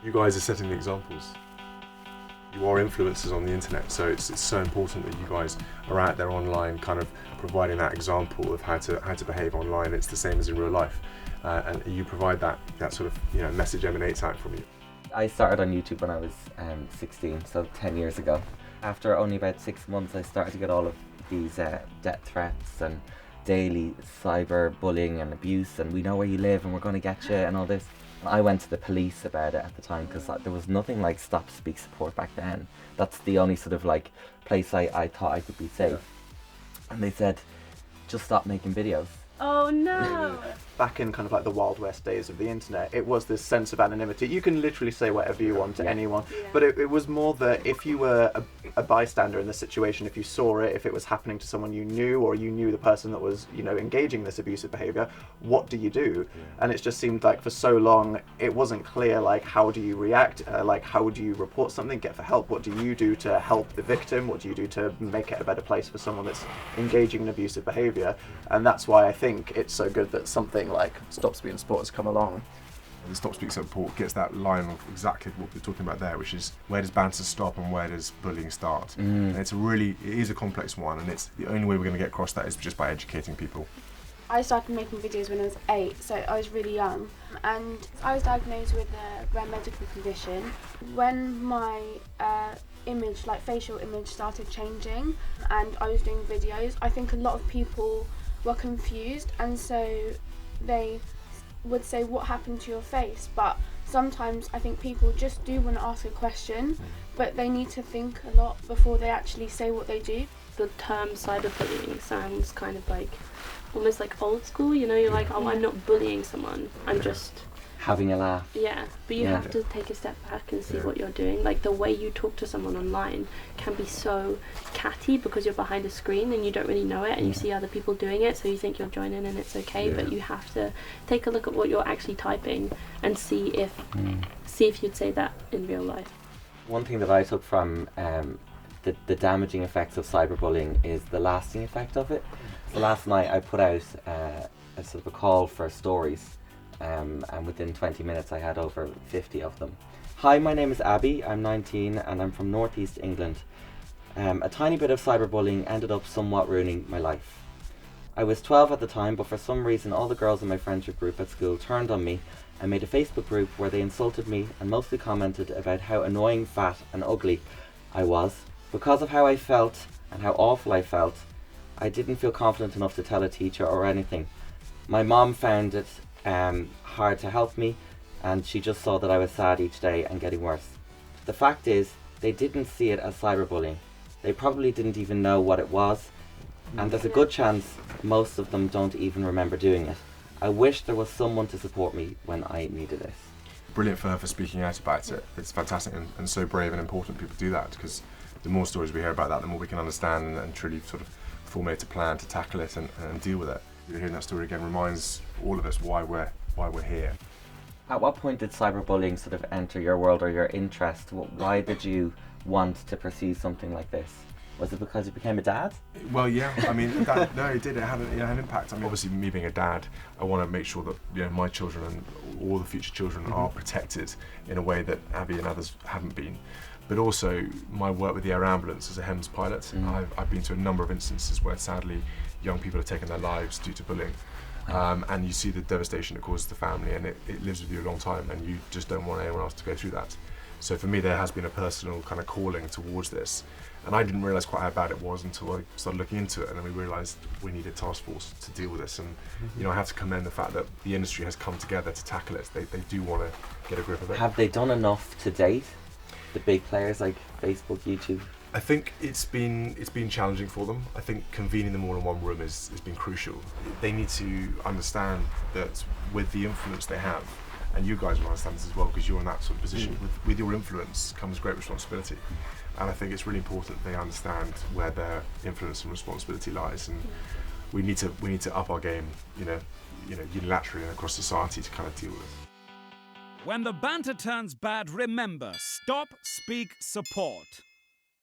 You guys are setting the examples. You are influencers on the internet, so it's so important that you guys are out there online, kind of providing that example of how to behave online. It's the same as in real life, and you provide that sort of message emanates out from you. I started on YouTube when I was 16, so 10 years ago. After only about 6 months, I started to get all of these death threats and daily cyberbullying and abuse, and we know where you live and we're going to get you and all this. I went to the police about it at the time because there was nothing like Stop Speak Support back then. That's the only sort of like place I thought I could be safe. Yeah. And they said, just stop making videos. Oh no! Back in kind of like the Wild West days of the internet, it was this sense of anonymity. You can literally say whatever you want to anyone, but it was more that if you were a bystander in the situation, if you saw it, if it was happening to someone you knew, or you knew the person that was, engaging in this abusive behaviour, what do you do? And it just seemed like for so long it wasn't clear, like, how do you react? Like, how do you report something, get for help? What do you do to help the victim? What do you do to make it a better place for someone that's engaging in abusive behaviour? And that's why I think it's so good that something like Stop Speak Support has come along. The Stop Speak Support gets that line of exactly what we're talking about there, which is where does banter stop and where does bullying start? And it is a complex one, and it's the only way we're going to get across that is just by educating people. I started making videos when I was 8, so I was really young, and I was diagnosed with a rare medical condition. When my image, like facial image, started changing and I was doing videos, I think a lot of people were confused, and so they would say, what happened to your face? But sometimes I think people just do want to ask a question, but they need to think a lot before they actually say what they do. The term cyberbullying sounds kind of like almost like old school, you're like, oh, I'm not bullying someone, I'm just having a laugh. Yeah, but you have to take a step back and see what you're doing. Like, the way you talk to someone online can be so catty because you're behind a screen and you don't really know it, and you see other people doing it, so you think you'll join in and it's okay, but you have to take a look at what you're actually typing and see if you'd say that in real life. One thing that I took from the damaging effects of cyberbullying is the lasting effect of it. So last night I put out a sort of a call for stories, and within 20 minutes I had over 50 of them. Hi, my name is Abby, I'm 19 and I'm from northeast England. A tiny bit of cyberbullying ended up somewhat ruining my life. I was 12 at the time, but for some reason all the girls in my friendship group at school turned on me and made a Facebook group where they insulted me and mostly commented about how annoying, fat and ugly I was. Because of how I felt and how awful I felt, I didn't feel confident enough to tell a teacher or anything. My mom found it hard to help me, and she just saw that I was sad each day and getting worse. The fact is, they didn't see it as cyberbullying. They probably didn't even know what it was, and there's a good chance most of them don't even remember doing it. I wish there was someone to support me when I needed it. Brilliant for her for speaking out about it. It's fantastic and so brave and important people do that, because the more stories we hear about that, the more we can understand and truly sort of formulate a plan to tackle it and deal with it. Hearing that story again reminds all of us why we're here. At what point did cyberbullying sort of enter your world or your interest? Why did you want to pursue something like this? Was it because you became a dad? Well, yeah. I mean, no, it did. It had an impact. I mean, obviously, me being a dad, I want to make sure that my children and all the future children are protected in a way that Abby and others haven't been. But also, my work with the air ambulance as a HEMS pilot, I've been to a number of instances where sadly young people have taken their lives due to bullying. And you see the devastation it causes the family, and it lives with you a long time, and you just don't want anyone else to go through that. So for me, there has been a personal kind of calling towards this, and I didn't realise quite how bad it was until I started looking into it, and then we realised we needed a task force to deal with this. And I have to commend the fact that the industry has come together to tackle it. They do want to get a grip of it. Have they done enough to date? The big players like Facebook, YouTube? I think it's been challenging for them. I think convening them all in one room has been crucial. They need to understand that with the influence they have, and you guys will understand this as well because you're in that sort of position, with your influence comes great responsibility. And I think it's really important they understand where their influence and responsibility lies, and we need to up our game, unilaterally and across society to kind of deal with it. When the banter turns bad, remember, Stop Speak Support.